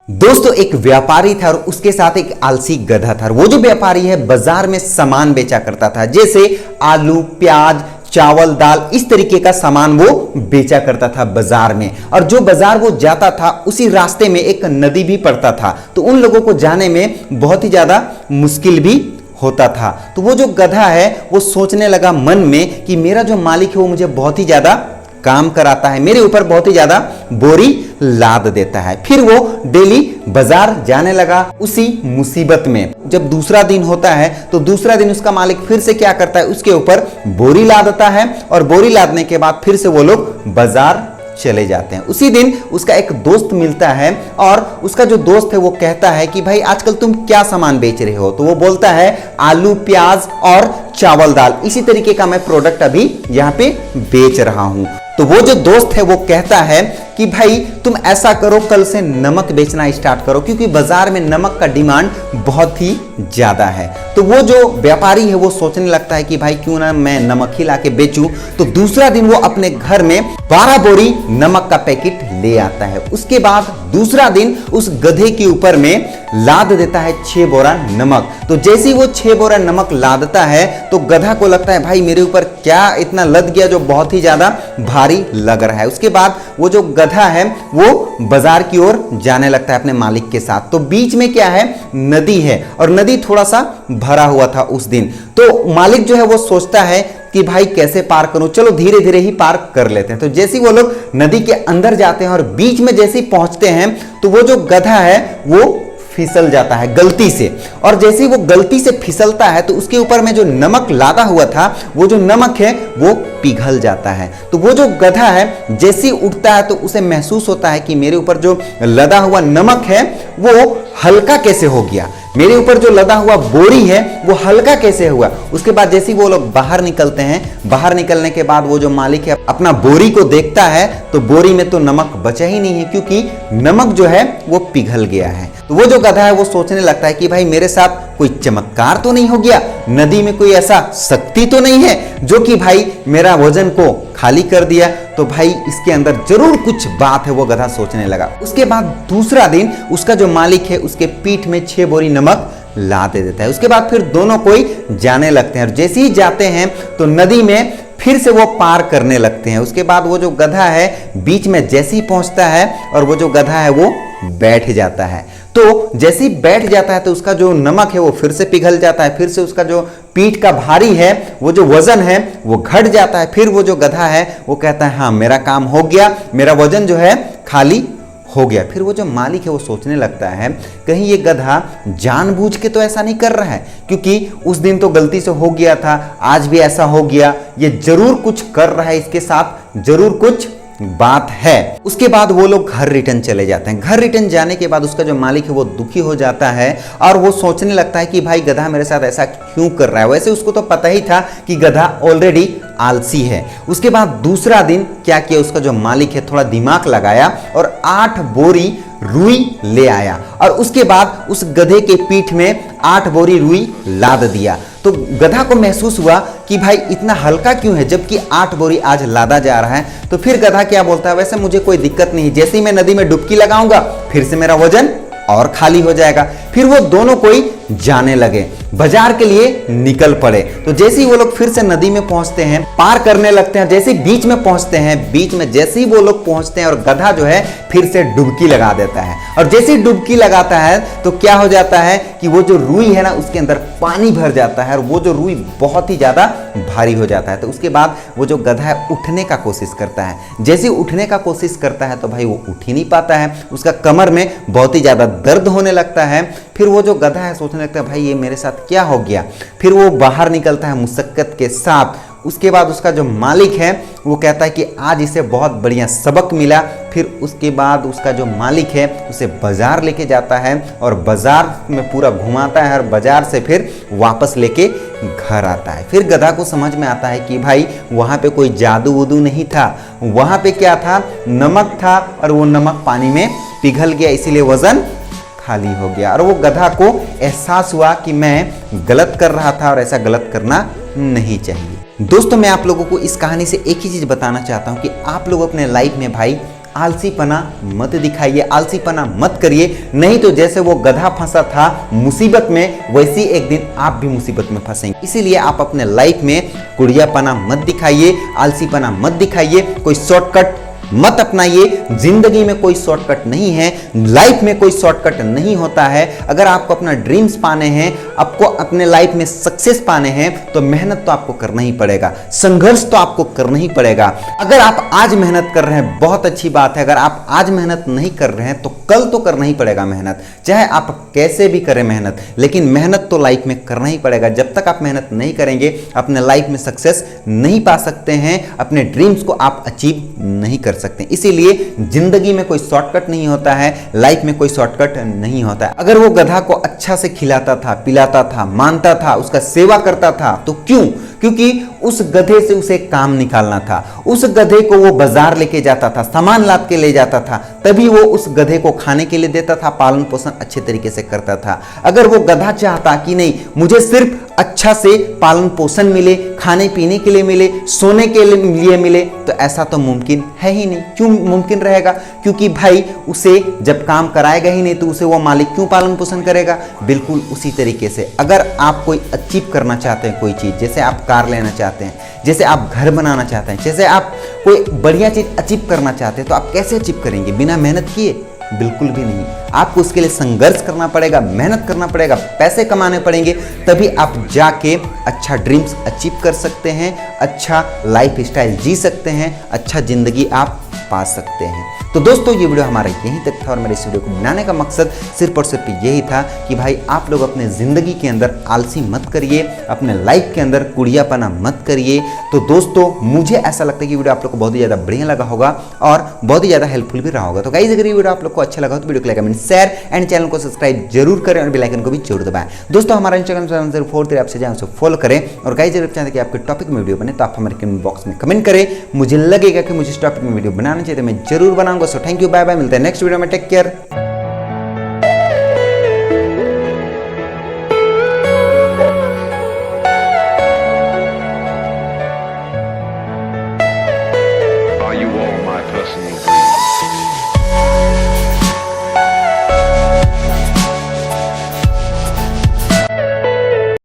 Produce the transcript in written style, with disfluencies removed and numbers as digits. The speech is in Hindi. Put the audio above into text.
दोस्तों एक व्यापारी था और उसके साथ एक आलसी गधा था। वो जो व्यापारी है बाजार में सामान बेचा करता था, जैसे आलू, प्याज, चावल, दाल, इस तरीके का सामान वो बेचा करता था बाजार में। और जो बाजार वो जाता था उसी रास्ते में एक नदी भी पड़ता था, तो उन लोगों को जाने में बहुत ही ज्यादा मुश्किल भी होता था। तो वो जो गधा है वो सोचने लगा मन में कि मेरा जो मालिक है वो मुझे बहुत ही ज्यादा काम कराता है, मेरे ऊपर बहुत ही ज्यादा बोरी लाद देता है। फिर वो डेली बाजार जाने लगा उसी मुसीबत में। जब दूसरा दिन होता है तो दूसरा दिन उसका मालिक फिर से क्या करता है, उसके ऊपर बोरी लादता है और बोरी लादने के बाद फिर से वो लोग बाजार चले जाते हैं। उसी दिन उसका एक दोस्त मिलता है और उसका जो दोस्त है वो कहता है कि भाई आजकल तुम क्या सामान बेच रहे हो? तो वो बोलता है आलू, प्याज और चावल, दाल, इसी तरीके का मैं प्रोडक्ट अभी यहाँ पे बेच रहा हूं। तो वो जो दोस्त है वो कहता है कि भाई तुम ऐसा करो, कल से नमक बेचना स्टार्ट करो, क्योंकि बाजार में नमक का डिमांड बहुत ही ज्यादा है। तो वो जो व्यापारी है वो सोचने लगता है कि भाई क्यों ना मैं नमक ही लाके बेचूं। तो दूसरा दिन वो अपने घर में 12 बोरी नमक का पैकेट ले आता है। उसके बाद दूसरा दिन उस गधे के ऊपर में लाद देता है 6 बोरा नमक। तो जैसे ही वो 6 बोरा नमक लादता है तो गधा को लगता है भाई मेरे ऊपर क्या इतना लद गया जो बहुत ही ज्यादा भारी लग रहा है। उसके बाद वो जो गधा है वो बाजार की ओर जाने लगता है अपने मालिक के साथ। तो बीच में क्या है, नदी है और नदी थोड़ा सा भरा हुआ था उस दिन। तो मालिक जो है वो सोचता है कि भाई कैसे पार करूं, चलो धीरे धीरे ही पार कर लेते हैं। तो जैसे ही वो लोग नदी के अंदर जाते हैं और बीच में जैसे ही पहुंचते हैं तो वो जो गधा है वो फिसल जाता है गलती से। और जैसे ही वो गलती से फिसलता है तो उसके ऊपर में जो नमक लादा हुआ था वो जो नमक है वो पिघल जाता है। तो वो जो गधा है जैसे ही उठता है तो उसे महसूस होता है कि मेरे ऊपर जो लदा हुआ नमक है वो हल्का कैसे हो गया, मेरे ऊपर जो लदा हुआ बोरी है वो हल्का कैसे हुआ। उसके बाद जैसे वो लोग बाहर निकलते हैं, बाहर निकलने के बाद वो जो मालिक है अपना बोरी को देखता है तो बोरी में तो नमक बचा ही नहीं है, क्योंकि नमक जो है वो पिघल गया है। तो वो जो गधा है वो सोचने लगता है कि भाई मेरे साथ कोई चमत्कार तो नहीं हो गया, नदी में कोई ऐसा शक्ति तो नहीं है जो कि भाई मेरा वजन को खाली कर दिया। तो भाई इसके अंदर जरूर कुछ बात है, वो गधा सोचने लगा। उसके बाद दूसरा दिन उसका जो मालिक है उसके पीठ में 6 बोरी नमक ला दे देता है। उसके बाद फिर दोनों कोई जाने लगते हैं और जैसे ही जाते हैं तो नदी में फिर से वो पार करने लगते हैं। उसके बाद वो जो गधा है बीच में जैसे ही पहुंचता है और वो जो गधा है वो बैठ जाता है। तो जैसे ही बैठ जाता है तो उसका जो नमक है वो फिर से पिघल जाता है, फिर से उसका जो पीठ का भारी है वो जो वजन है वो घट जाता है। फिर वो जो गधा है वो कहता है हाँ मेरा काम हो गया, मेरा वजन जो है खाली हो गया। फिर वो जो मालिक है वो सोचने लगता है कहीं ये गधा जानबूझ के तो ऐसा नहीं कर रहा है, क्योंकि उस दिन तो गलती से हो गया था, आज भी ऐसा हो गया, ये जरूर कुछ कर रहा है, इसके साथ जरूर कुछ बात है। उसके बाद वो लोग घर रिटर्न चले जाते हैं। घर रिटर्न जाने के बाद उसका जो मालिक है वो दुखी हो जाता है और वो सोचने लगता है कि भाई गधा मेरे साथ ऐसा क्यों कर रहा है। वैसे उसको तो पता ही था कि गधा ऑलरेडी आलसी है। उसके बाद दूसरा दिन क्या किया, उसका जो मालिक है थोड़ा दिमाग लगाया और 8 बोरी रुई ले आया और उसके बाद उस गधे के पीठ में 8 बोरी रुई लाद दिया। तो गधा को महसूस हुआ कि भाई इतना हल्का क्यों है, जबकि 8 बोरी आज लादा जा रहा है। तो फिर गधा क्या बोलता है, वैसे मुझे कोई दिक्कत नहीं, जैसे ही मैं नदी में डुबकी लगाऊंगा फिर से मेरा वजन और खाली हो जाएगा। फिर वो दोनों कोई जाने लगे, बाजार के लिए निकल पड़े। तो जैसे ही वो लोग फिर से नदी में पहुंचते हैं, पार करने लगते हैं, जैसे ही बीच में पहुंचते हैं, बीच में जैसे ही वो लोग पहुंचते हैं और गधा जो है फिर से डुबकी लगा देता है। और जैसे ही डुबकी लगाता है तो क्या हो जाता है कि वो जो रुई है ना उसके अंदर पानी भर जाता है और वो जो रुई बहुत ही ज्यादा भारी हो जाता है। तो उसके बाद वो जो गधा है उठने का कोशिश करता है। जैसे ही उठने का कोशिश करता है तो भाई वो उठ ही नहीं पाता है, उसका कमर में बहुत ही ज्यादा दर्द होने लगता है। फिर वो जो गधा है सोचने लगता है भाई ये मेरे साथ क्या हो गया। फिर वो बाहर निकलता है मुशक्कत के साथ। उसके बाद उसका जो मालिक है वो कहता है कि आज इसे बहुत बढ़िया सबक मिला। फिर उसके बाद उसका जो मालिक है उसे बाजार लेके जाता है और बाजार में पूरा घुमाता है और बाजार से फिर वापस लेके घर आता है। फिर गधा को समझ में आता है कि भाई वहाँ पे कोई जादू वूदू नहीं था, वहाँ पे क्या था, नमक था और वो नमक पानी में पिघल गया, इसीलिए वजन खाली हो गया। और वो गधा को एहसास हुआ कि मैं गलत कर रहा था और ऐसा गलत करना नहीं चाहिए। दोस्तों मैं आप लोगों को इस कहानी से एक ही चीज बताना चाहता हूं कि आप लोग अपने लाइफ में भाई आलसीपना मत दिखाइए, आलसीपना मत करिए, नहीं तो जैसे वो गधा फंसा था मुसीबत में, वैसी एक दिन आप भी मुसीबत में फंसेंगे। इसीलिए आप अपने लाइफ में कुड़ियापना मत दिखाइए, आलसीपना मत दिखाइए, कोई शॉर्टकट मत अपनाइए। जिंदगी में कोई शॉर्टकट नहीं है, लाइफ में कोई शॉर्टकट नहीं होता है। अगर आपको अपना ड्रीम्स पाने हैं, आपको अपने लाइफ में सक्सेस पाने हैं, तो मेहनत तो आपको करना ही पड़ेगा, संघर्ष तो आपको करना ही पड़ेगा। अगर आप आज मेहनत कर रहे हैं बहुत अच्छी बात है, अगर आप आज मेहनत नहीं कर रहे हैं तो कल तो करना ही पड़ेगा मेहनत, चाहे आप कैसे भी करें मेहनत, लेकिन मेहनत तो लाइफ में करना ही पड़ेगा। जब तक आप मेहनत नहीं करेंगे अपने लाइफ में सक्सेस नहीं पा सकते हैं, अपने ड्रीम्स को आप अचीव नहीं कर सकते। इसीलिए जिंदगी में कोई शॉर्टकट नहीं होता है, लाइफ में कोई शॉर्टकट नहीं होता है। अगर वो गधा को अच्छा से खिलाता था, पिलाता था, मानता था, उसका सेवा करता था, तो क्यों? क्योंकि उस गधे से उसे काम निकालना था, उस गधे को वो बाजार लेके जाता था, सामान लाद के ले जाता था, तभी वो उस गधे को खाने के लिए देता था, पालन पोषण अच्छे तरीके से करता था। अगर वो गधा चाहता कि नहीं मुझे सिर्फ अच्छा से पालन पोषण मिले, खाने पीने के लिए मिले, सोने के लिए मिले, तो ऐसा तो मुमकिन है ही नहीं। क्यों मुमकिन रहेगा? क्योंकि भाई उसे जब काम कराएगा ही नहीं तो उसे वो मालिक क्यों पालन पोषण करेगा? बिल्कुल उसी तरीके से अगर आप कोई अचीव करना चाहते हैं कोई चीज़, जैसे आप कार लेना चाहते हैं, जैसे आप घर बनाना चाहते हैं, जैसे आप कोई बढ़िया चीज़ अचीव करना चाहते हैं, तो आप कैसे अचीव करेंगे? बिना मेहनत किए? बिल्कुल भी नहीं। आपको उसके लिए संघर्ष करना पड़ेगा, मेहनत करना पड़ेगा, पैसे कमाने पड़ेंगे, तभी आप जाके अच्छा ड्रीम्स अचीव कर सकते हैं, अच्छा लाइफ स्टाइल जी सकते हैं, अच्छा जिंदगी आप पा सकते हैं। तो दोस्तों ये वीडियो हमारा यहीं तक था और मेरे इस वीडियो को बनाने का मकसद सिर्फ और सिर्फ यही था कि भाई आप लोग अपने ज़िंदगी के अंदर आलसी मत करिए, अपने लाइफ के अंदर कुड़ियापना मत करिए। तो दोस्तों मुझे ऐसा लगता है कि वीडियो आप लोग को बहुत ही ज़्यादा बढ़िया लगा होगा और बहुत ही ज़्यादा हेल्पफुल भी रहा होगा। तो गाइस अगर ये वीडियो आप लोग को अच्छा लगा तो वीडियो को like comment share and channel को सब्सक्राइब जरूर करें और बेल आइकन को भी जरूर दबाएं। दोस्तों हमारा इंस्टाग्राम चैनल 4 आपसे जाए उसे फॉलो करें और गाइस अगर चाहते हैं कि आपके टॉपिक में वीडियो बने तो आप हमारे कमेंट बॉक्स में कमेंट करें। मुझे लगेगा कि मुझे इस टॉपिक में वीडियो बनाना चाहिए तो मैं जरूर बनाऊंगा। So thank you, bye bye, मिलते हैं नेक्स्ट वीडियो में। Take care.